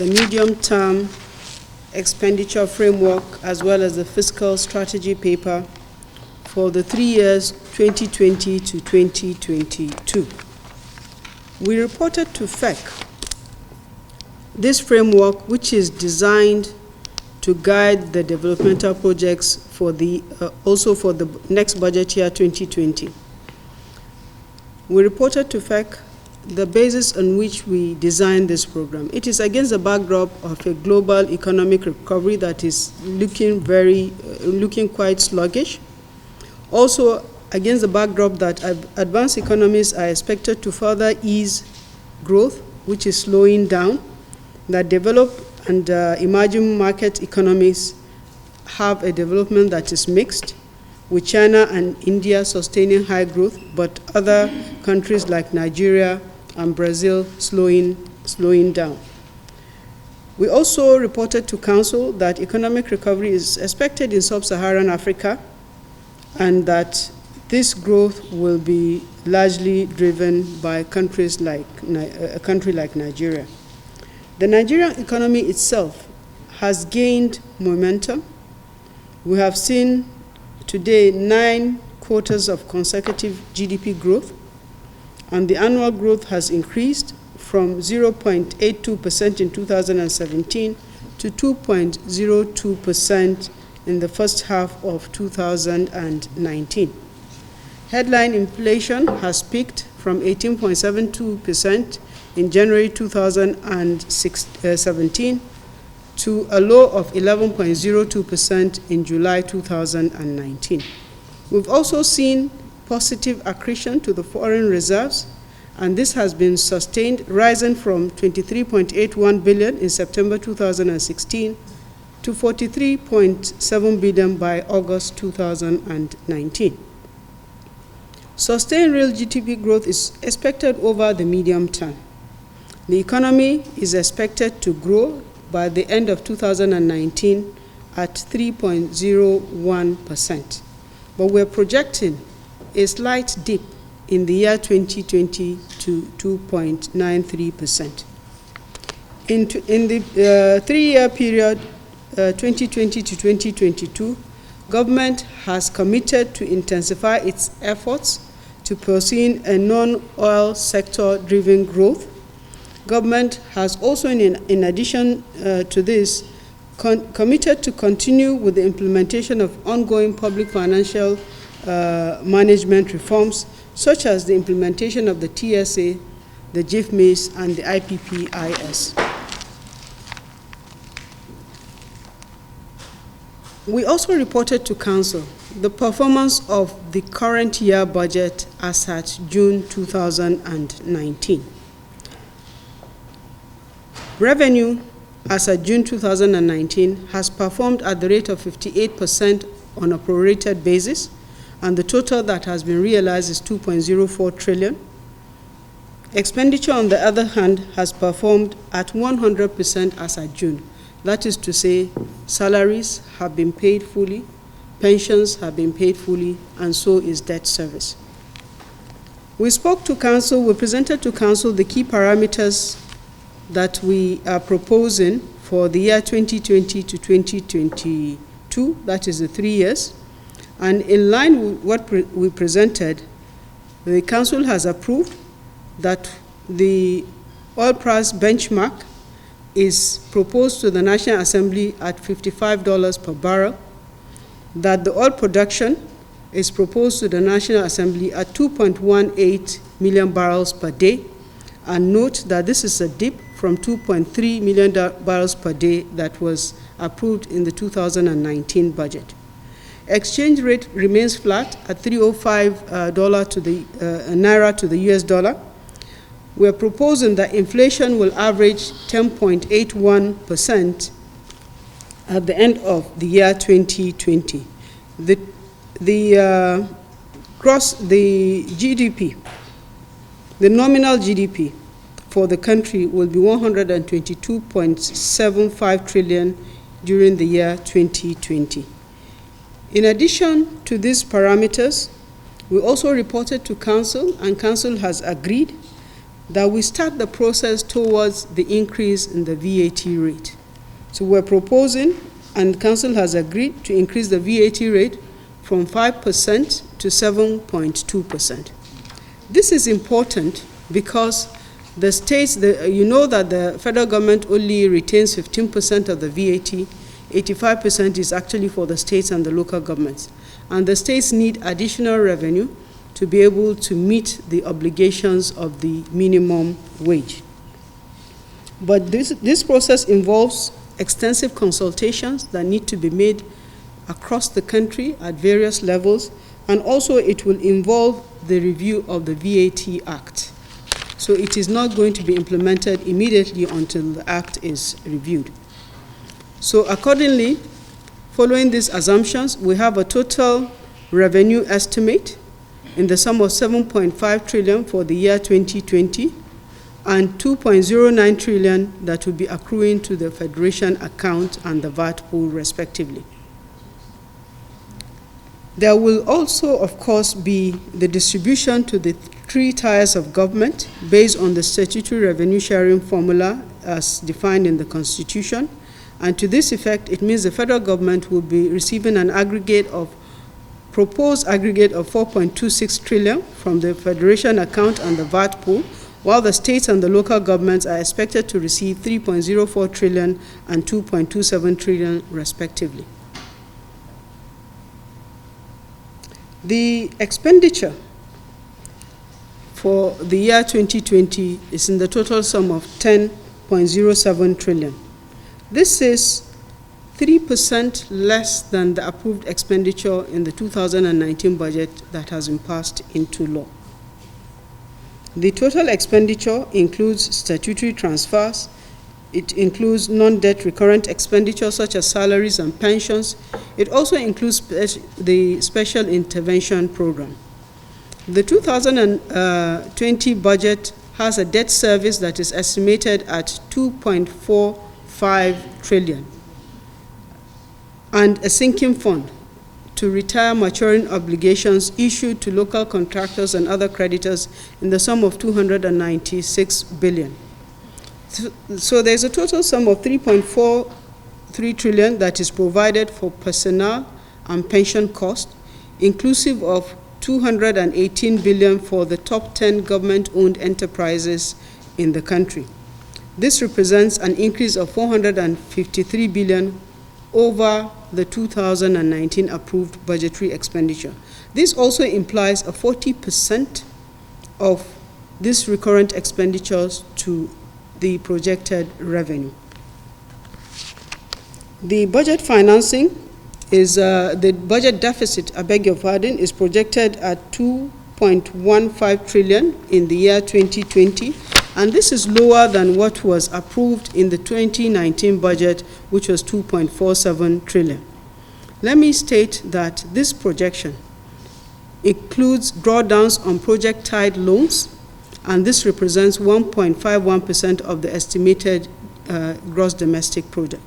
the medium-term expenditure framework as well as the fiscal strategy paper for the 3 years 2020 to 2022. We reported to FEC this framework, which is designed to guide the developmental projects for also for the next budget year 2020. We reported to FEC the basis on which we designed this program. It is against the backdrop of a global economic recovery that is looking quite sluggish. Also against the backdrop that advanced economies are expected to further ease growth, which is slowing down, that developed and emerging market economies have a development that is mixed, with China and India sustaining high growth, but other countries like Nigeria and Brazil slowing down. We also reported to Council that economic recovery is expected in sub-Saharan Africa and that this growth will be largely driven by a country like Nigeria. The Nigerian economy itself has gained momentum. We have seen today 9 quarters of consecutive GDP growth, and the annual growth has increased from 0.82% in 2017 to 2.02% in the first half of 2019. Headline inflation has peaked from 18.72% in January 2017 to a low of 11.02% in July 2019. We've also seen positive accretion to the foreign reserves, and this has been sustained, rising from 23.81 billion in September 2016 to 43.7 billion by August 2019. Sustained real GDP growth is expected over the medium term. The economy is expected to grow by the end of 2019 at 3.01%, but we're projecting a slight dip in the year 2020 to 2.93%. In the 3-year period, 2020 to 2022, government has committed to intensify its efforts to pursue a non-oil sector-driven growth. Government has also, in addition to this, committed to continue with the implementation of ongoing public financial management reforms, such as the implementation of the TSA, the GIFMIS, and the IPPIS. We also reported to Council the performance of the current year budget as at June 2019. Revenue as at June 2019 has performed at the rate of 58% on a prorated basis, and the total that has been realized is 2.04 trillion. Expenditure, on the other hand, has performed at 100% as at June. That is to say, salaries have been paid fully, pensions have been paid fully, and so is debt service. We spoke to Council, we presented to Council the key parameters that we are proposing for the year 2020 to 2022, that is the 3 years. And in line with what we presented, the Council has approved that the oil price benchmark is proposed to the National Assembly at $55 per barrel, that the oil production is proposed to the National Assembly at 2.18 million barrels per day, and note that this is a dip from 2.3 million barrels per day that was approved in the 2019 budget. Exchange rate remains flat at $3.05 to the naira to the US dollar. We're proposing that inflation will average 10.81% at the end of the year 2020. The GDP, the nominal GDP for the country will be 122.75 trillion during the year 2020. In addition to these parameters, we also reported to Council, and Council has agreed that we start the process towards the increase in the VAT rate. So we're proposing, and Council has agreed, to increase the VAT rate from 5% to 7.2%. This is important because the states, you know that the federal government only retains 15% of the VAT, 85% is actually for the states and the local governments. And the states need additional revenue to be able to meet the obligations of the minimum wage. But this process involves extensive consultations that need to be made across the country at various levels, and also it will involve the review of the VAT Act. So it is not going to be implemented immediately until the Act is reviewed. So accordingly, following these assumptions, we have a total revenue estimate in the sum of 7.5 trillion for the year 2020 and 2.09 trillion that will be accruing to the Federation account and the VAT pool respectively. There will also, of course, be the distribution to the three tiers of government based on the statutory revenue sharing formula as defined in the Constitution. And to this effect, it means the federal government will be receiving an proposed aggregate of 4.26 trillion from the Federation account and the VAT pool, while the states and the local governments are expected to receive 3.04 trillion and 2.27 trillion respectively. The expenditure for the year 2020 is in the total sum of 10.07 trillion. This is 3% less than the approved expenditure in the 2019 budget that has been passed into law. The total expenditure includes statutory transfers. It includes non-debt recurrent expenditures such as salaries and pensions. It also includes the Special Intervention Program. The 2020 budget has a debt service that is estimated at 2.45 trillion and a sinking fund to retire maturing obligations issued to local contractors and other creditors in the sum of 296 billion. So there's a total sum of 3.43 trillion that is provided for personnel and pension costs, inclusive of 218 billion for the top 10 government-owned enterprises in the country. This represents an increase of 453 billion over the 2019 approved budgetary expenditure. This also implies a 40% of these recurrent expenditures to the projected revenue. The budget financing is, the budget deficit, I beg your pardon, is projected at 2.15 trillion in the year 2020, and this is lower than what was approved in the 2019 budget, which was 2.47 trillion. Let me state that this projection includes drawdowns on project-tied loans, and this represents 1.51% of the estimated gross domestic product.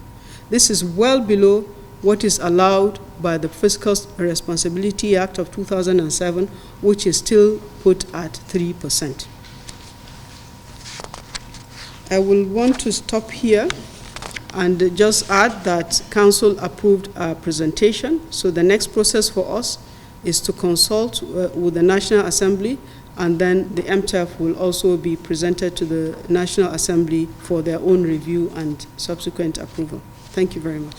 This is well below what is allowed by the Fiscal Responsibility Act of 2007, which is still put at 3%. I will want to stop here and just add that Council approved our presentation. So the next process for us is to consult with the National Assembly, and then the MTF will also be presented to the National Assembly for their own review and subsequent approval. Thank you very much.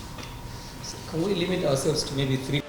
Can we limit ourselves to maybe 3?